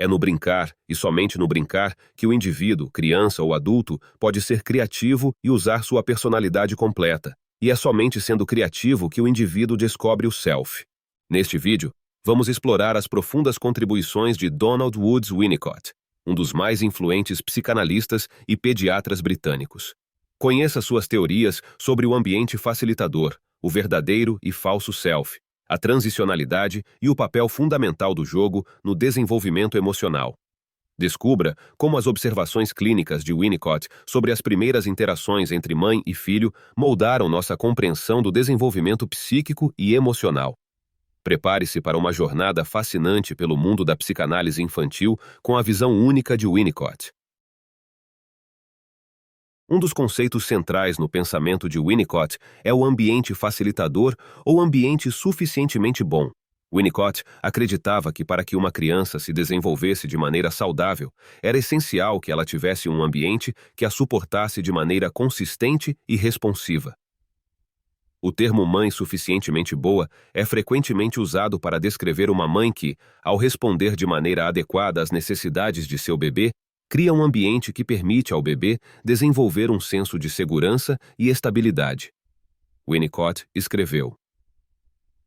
É no brincar, e somente no brincar, que o indivíduo, criança ou adulto, pode ser criativo e usar sua personalidade completa. E é somente sendo criativo que o indivíduo descobre o self. Neste vídeo, vamos explorar as profundas contribuições de Donald Woods Winnicott, um dos mais influentes psicanalistas e pediatras britânicos. Conheça suas teorias sobre o ambiente facilitador, o verdadeiro e falso self, a transicionalidade e o papel fundamental do jogo no desenvolvimento emocional. Descubra como as observações clínicas de Winnicott sobre as primeiras interações entre mãe e filho moldaram nossa compreensão do desenvolvimento psíquico e emocional. Prepare-se para uma jornada fascinante pelo mundo da psicanálise infantil com a visão única de Winnicott. Um dos conceitos centrais no pensamento de Winnicott é o ambiente facilitador ou ambiente suficientemente bom. Winnicott acreditava que para que uma criança se desenvolvesse de maneira saudável, era essencial que ela tivesse um ambiente que a suportasse de maneira consistente e responsiva. O termo mãe suficientemente boa é frequentemente usado para descrever uma mãe que, ao responder de maneira adequada às necessidades de seu bebê, cria um ambiente que permite ao bebê desenvolver um senso de segurança e estabilidade. Winnicott escreveu: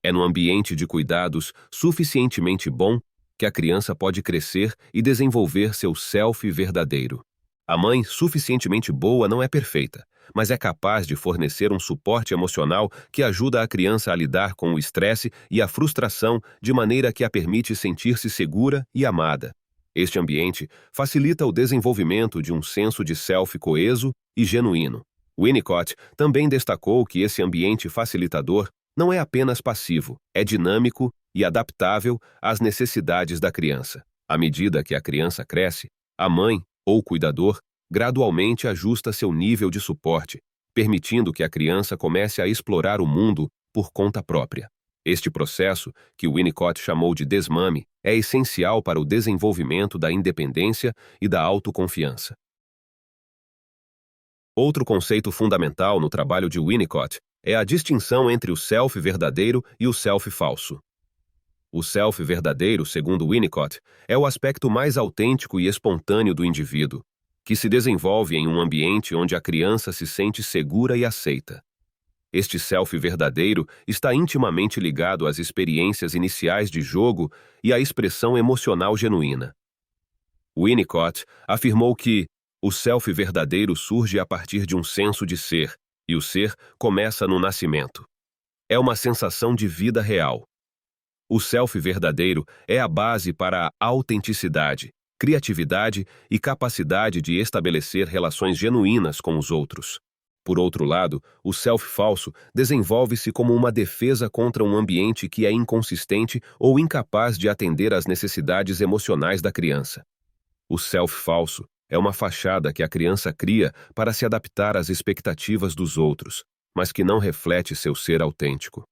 é no ambiente de cuidados suficientemente bom que a criança pode crescer e desenvolver seu self verdadeiro. A mãe suficientemente boa não é perfeita, mas é capaz de fornecer um suporte emocional que ajuda a criança a lidar com o estresse e a frustração de maneira que a permite sentir-se segura e amada. Este ambiente facilita o desenvolvimento de um senso de self coeso e genuíno. Winnicott também destacou que esse ambiente facilitador não é apenas passivo, é dinâmico e adaptável às necessidades da criança. À medida que a criança cresce, a mãe, ou cuidador, gradualmente ajusta seu nível de suporte, permitindo que a criança comece a explorar o mundo por conta própria. Este processo, que Winnicott chamou de desmame, é essencial para o desenvolvimento da independência e da autoconfiança. Outro conceito fundamental no trabalho de Winnicott é a distinção entre o self verdadeiro e o self falso. O self verdadeiro, segundo Winnicott, é o aspecto mais autêntico e espontâneo do indivíduo, que se desenvolve em um ambiente onde a criança se sente segura e aceita. Este self verdadeiro está intimamente ligado às experiências iniciais de jogo e à expressão emocional genuína. Winnicott afirmou que o self verdadeiro surge a partir de um senso de ser, e o ser começa no nascimento. É uma sensação de vida real. O self verdadeiro é a base para a autenticidade, criatividade e capacidade de estabelecer relações genuínas com os outros. Por outro lado, o self falso desenvolve-se como uma defesa contra um ambiente que é inconsistente ou incapaz de atender às necessidades emocionais da criança. O self falso é uma fachada que a criança cria para se adaptar às expectativas dos outros, mas que não reflete seu ser autêntico.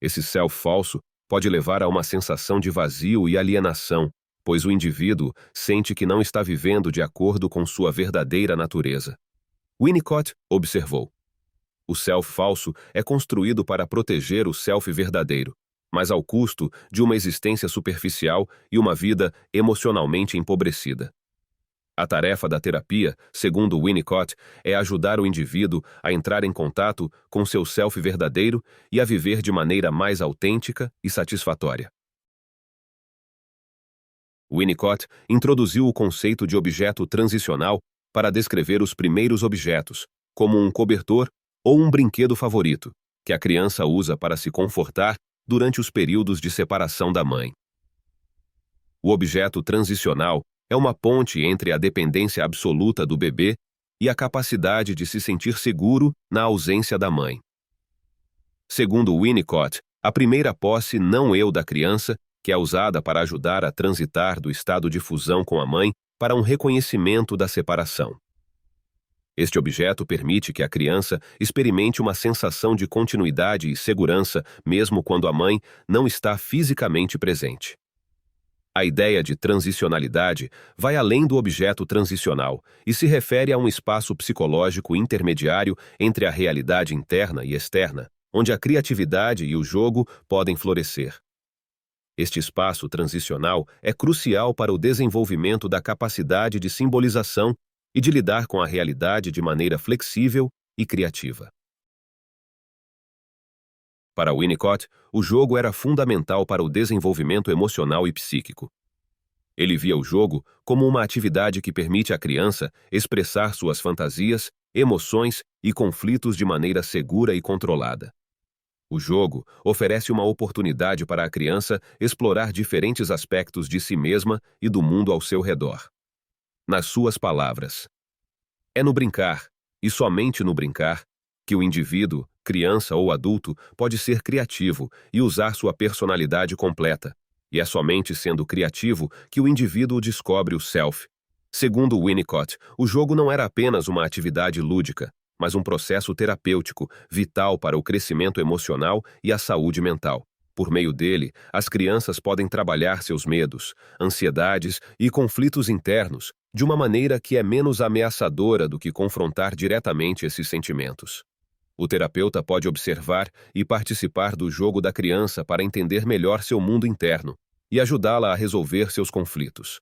Esse self falso pode levar a uma sensação de vazio e alienação, pois o indivíduo sente que não está vivendo de acordo com sua verdadeira natureza. Winnicott observou: o self falso é construído para proteger o self verdadeiro, mas ao custo de uma existência superficial e uma vida emocionalmente empobrecida. A tarefa da terapia, segundo Winnicott, é ajudar o indivíduo a entrar em contato com seu self verdadeiro e a viver de maneira mais autêntica e satisfatória. Winnicott introduziu o conceito de objeto transicional para descrever os primeiros objetos, como um cobertor ou um brinquedo favorito, que a criança usa para se confortar durante os períodos de separação da mãe. O objeto transicional é uma ponte entre a dependência absoluta do bebê e a capacidade de se sentir seguro na ausência da mãe. Segundo Winnicott, a primeira posse não-eu da criança, que é usada para ajudar a transitar do estado de fusão com a mãe para um reconhecimento da separação. Este objeto permite que a criança experimente uma sensação de continuidade e segurança mesmo quando a mãe não está fisicamente presente. A ideia de transicionalidade vai além do objeto transicional e se refere a um espaço psicológico intermediário entre a realidade interna e externa, onde a criatividade e o jogo podem florescer. Este espaço transicional é crucial para o desenvolvimento da capacidade de simbolização e de lidar com a realidade de maneira flexível e criativa. Para Winnicott, o jogo era fundamental para o desenvolvimento emocional e psíquico. Ele via o jogo como uma atividade que permite à criança expressar suas fantasias, emoções e conflitos de maneira segura e controlada. O jogo oferece uma oportunidade para a criança explorar diferentes aspectos de si mesma e do mundo ao seu redor. Nas suas palavras, é no brincar, e somente no brincar, que o indivíduo, criança ou adulto, pode ser criativo e usar sua personalidade completa. E é somente sendo criativo que o indivíduo descobre o self. Segundo Winnicott, o jogo não era apenas uma atividade lúdica, mas um processo terapêutico, vital para o crescimento emocional e a saúde mental. Por meio dele, as crianças podem trabalhar seus medos, ansiedades e conflitos internos de uma maneira que é menos ameaçadora do que confrontar diretamente esses sentimentos. O terapeuta pode observar e participar do jogo da criança para entender melhor seu mundo interno e ajudá-la a resolver seus conflitos.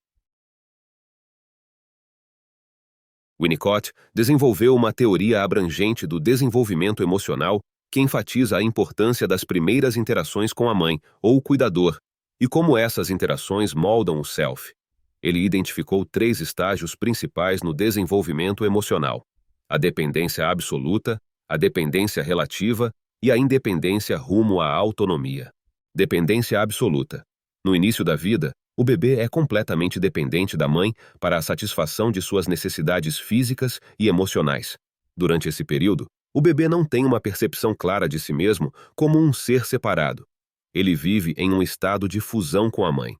Winnicott desenvolveu uma teoria abrangente do desenvolvimento emocional que enfatiza a importância das primeiras interações com a mãe ou o cuidador e como essas interações moldam o self. Ele identificou 3 estágios principais no desenvolvimento emocional: a dependência absoluta, a dependência relativa e a independência rumo à autonomia. Dependência absoluta. No início da vida, o bebê é completamente dependente da mãe para a satisfação de suas necessidades físicas e emocionais. Durante esse período, o bebê não tem uma percepção clara de si mesmo como um ser separado. Ele vive em um estado de fusão com a mãe.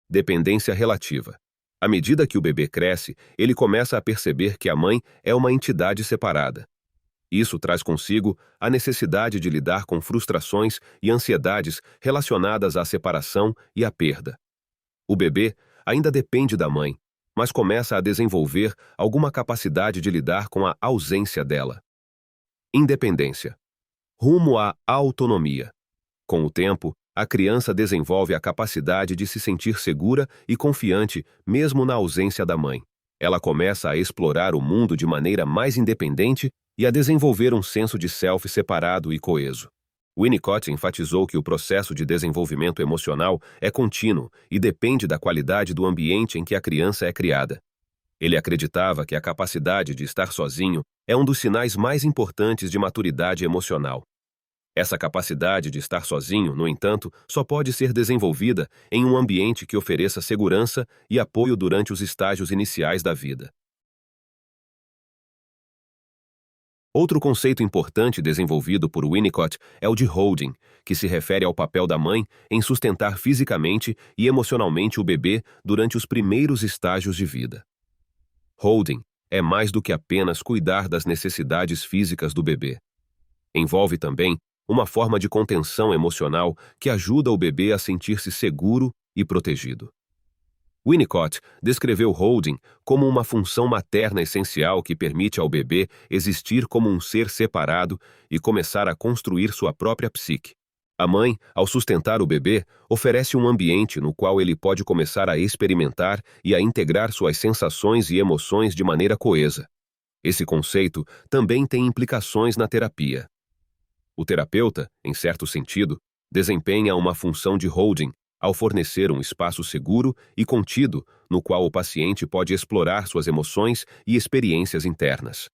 Dependência relativa. À medida que o bebê cresce, ele começa a perceber que a mãe é uma entidade separada. Isso traz consigo a necessidade de lidar com frustrações e ansiedades relacionadas à separação e à perda. O bebê ainda depende da mãe, mas começa a desenvolver alguma capacidade de lidar com a ausência dela. Independência. Rumo à autonomia. Com o tempo, a criança desenvolve a capacidade de se sentir segura e confiante mesmo na ausência da mãe. Ela começa a explorar o mundo de maneira mais independente e a desenvolver um senso de self separado e coeso. Winnicott enfatizou que o processo de desenvolvimento emocional é contínuo e depende da qualidade do ambiente em que a criança é criada. Ele acreditava que a capacidade de estar sozinho é um dos sinais mais importantes de maturidade emocional. Essa capacidade de estar sozinho, no entanto, só pode ser desenvolvida em um ambiente que ofereça segurança e apoio durante os estágios iniciais da vida. Outro conceito importante desenvolvido por Winnicott é o de holding, que se refere ao papel da mãe em sustentar fisicamente e emocionalmente o bebê durante os primeiros estágios de vida. Holding é mais do que apenas cuidar das necessidades físicas do bebê. Envolve também uma forma de contenção emocional que ajuda o bebê a sentir-se seguro e protegido. Winnicott descreveu holding como uma função materna essencial que permite ao bebê existir como um ser separado e começar a construir sua própria psique. A mãe, ao sustentar o bebê, oferece um ambiente no qual ele pode começar a experimentar e a integrar suas sensações e emoções de maneira coesa. Esse conceito também tem implicações na terapia. O terapeuta, em certo sentido, desempenha uma função de holding ao fornecer um espaço seguro e contido no qual o paciente pode explorar suas emoções e experiências internas.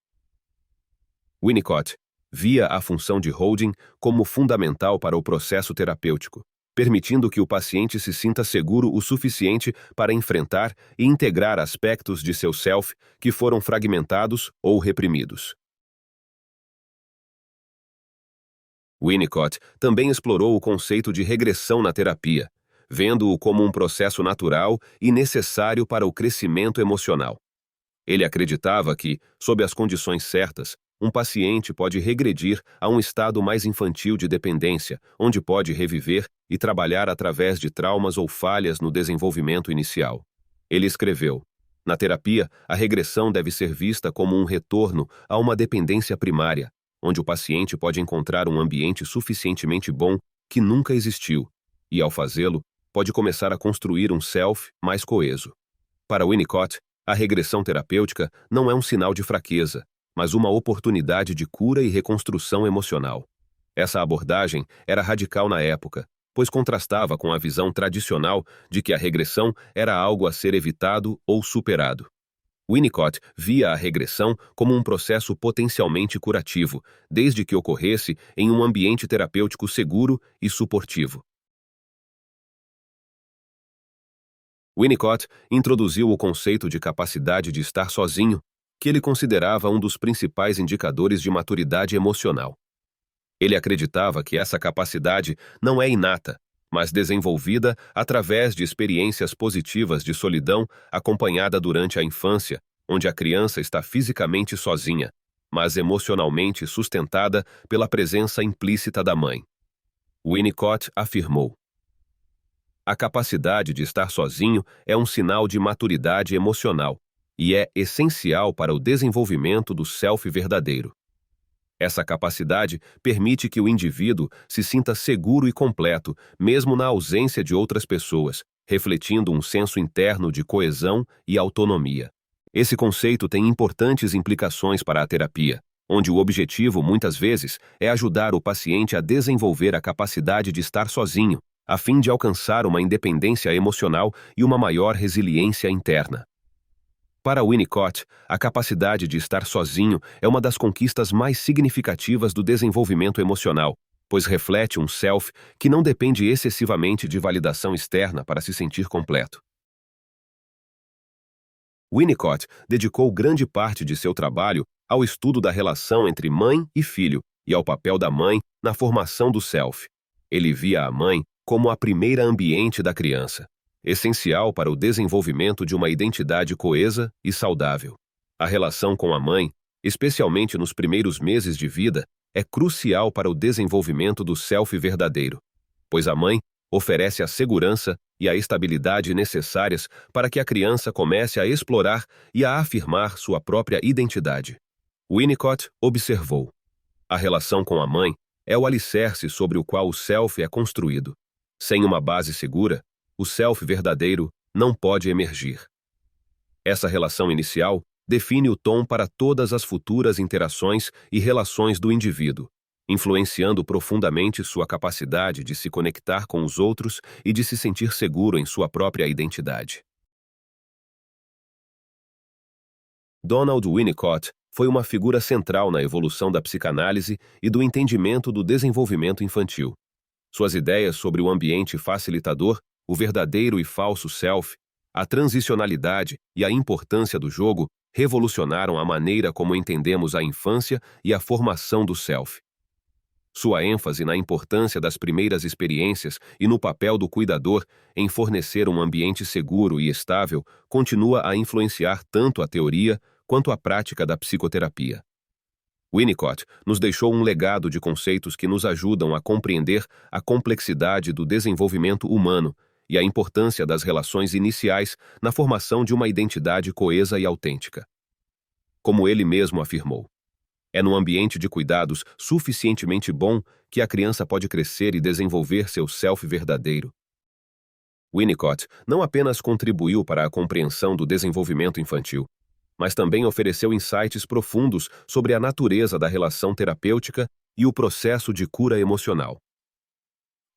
Winnicott via a função de holding como fundamental para o processo terapêutico, permitindo que o paciente se sinta seguro o suficiente para enfrentar e integrar aspectos de seu self que foram fragmentados ou reprimidos. Winnicott também explorou o conceito de regressão na terapia, vendo-o como um processo natural e necessário para o crescimento emocional. Ele acreditava que, sob as condições certas, um paciente pode regredir a um estado mais infantil de dependência, onde pode reviver e trabalhar através de traumas ou falhas no desenvolvimento inicial. Ele escreveu: na terapia, a regressão deve ser vista como um retorno a uma dependência primária, onde o paciente pode encontrar um ambiente suficientemente bom que nunca existiu, e, ao fazê-lo, pode começar a construir um self mais coeso. Para Winnicott, a regressão terapêutica não é um sinal de fraqueza, mas uma oportunidade de cura e reconstrução emocional. Essa abordagem era radical na época, pois contrastava com a visão tradicional de que a regressão era algo a ser evitado ou superado. Winnicott via a regressão como um processo potencialmente curativo, desde que ocorresse em um ambiente terapêutico seguro e suportivo. Winnicott introduziu o conceito de capacidade de estar sozinho, que ele considerava um dos principais indicadores de maturidade emocional. Ele acreditava que essa capacidade não é inata, mas desenvolvida através de experiências positivas de solidão acompanhada durante a infância, onde a criança está fisicamente sozinha, mas emocionalmente sustentada pela presença implícita da mãe. Winnicott afirmou: a capacidade de estar sozinho é um sinal de maturidade emocional e é essencial para o desenvolvimento do self verdadeiro. Essa capacidade permite que o indivíduo se sinta seguro e completo, mesmo na ausência de outras pessoas, refletindo um senso interno de coesão e autonomia. Esse conceito tem importantes implicações para a terapia, onde o objetivo, muitas vezes, é ajudar o paciente a desenvolver a capacidade de estar sozinho, a fim de alcançar uma independência emocional e uma maior resiliência interna. Para Winnicott, a capacidade de estar sozinho é uma das conquistas mais significativas do desenvolvimento emocional, pois reflete um self que não depende excessivamente de validação externa para se sentir completo. Winnicott dedicou grande parte de seu trabalho ao estudo da relação entre mãe e filho e ao papel da mãe na formação do self. Ele via a mãe como a primeira ambiente da criança, essencial para o desenvolvimento de uma identidade coesa e saudável. A relação com a mãe, especialmente nos primeiros meses de vida, é crucial para o desenvolvimento do self verdadeiro, pois a mãe oferece a segurança e a estabilidade necessárias para que a criança comece a explorar e a afirmar sua própria identidade. Winnicott observou: a relação com a mãe é o alicerce sobre o qual o self é construído. Sem uma base segura, o self verdadeiro não pode emergir. Essa relação inicial define o tom para todas as futuras interações e relações do indivíduo, influenciando profundamente sua capacidade de se conectar com os outros e de se sentir seguro em sua própria identidade. Donald Winnicott foi uma figura central na evolução da psicanálise e do entendimento do desenvolvimento infantil. Suas ideias sobre o ambiente facilitador, o verdadeiro e falso self, a transicionalidade e a importância do jogo revolucionaram a maneira como entendemos a infância e a formação do self. Sua ênfase na importância das primeiras experiências e no papel do cuidador em fornecer um ambiente seguro e estável continua a influenciar tanto a teoria quanto a prática da psicoterapia. Winnicott nos deixou um legado de conceitos que nos ajudam a compreender a complexidade do desenvolvimento humano e a importância das relações iniciais na formação de uma identidade coesa e autêntica. Como ele mesmo afirmou, é no ambiente de cuidados suficientemente bom que a criança pode crescer e desenvolver seu self verdadeiro. Winnicott não apenas contribuiu para a compreensão do desenvolvimento infantil, mas também ofereceu insights profundos sobre a natureza da relação terapêutica e o processo de cura emocional.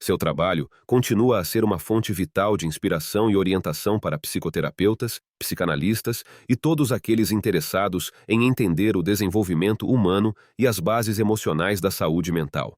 Seu trabalho continua a ser uma fonte vital de inspiração e orientação para psicoterapeutas, psicanalistas e todos aqueles interessados em entender o desenvolvimento humano e as bases emocionais da saúde mental.